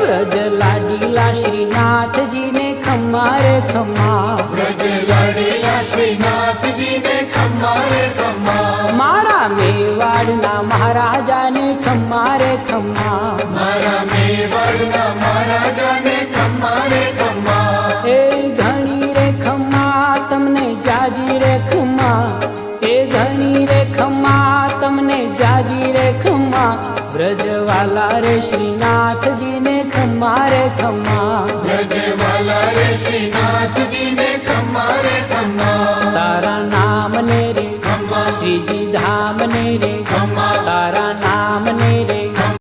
વ્રજ લાડીલા શ્રીનાથજી ને ખમ્મા રે ખમ્મા, વ્રજ લાડીલા શ્રીનાથજી ને ખમ્મા રે ખમ્મા, મારા મેવાડના મહારાજાને ખમ્મા રે ખમ્મા, મારા મેવાડના મહારાજાને ખમ્મા રે ખમ્મા, એ ઘણી રે ખમ્મા તમને જાજી રે ખમ્મા, એ ઘણી રે ખમ્મા તમને જાજી રે ખમ્મા, વ્રજવાલા રે શ્રીનાથજી ને ખમ્મા રે ખમ્મા, વ્રજવાલા રે શ્રીનાથજી ને ખમ્મા રે ખમ્મા, તારા નામ ને રે ખમ્મા, શ્રીજી ધામ ને રે ખમ્મા, તારા નામ ને રે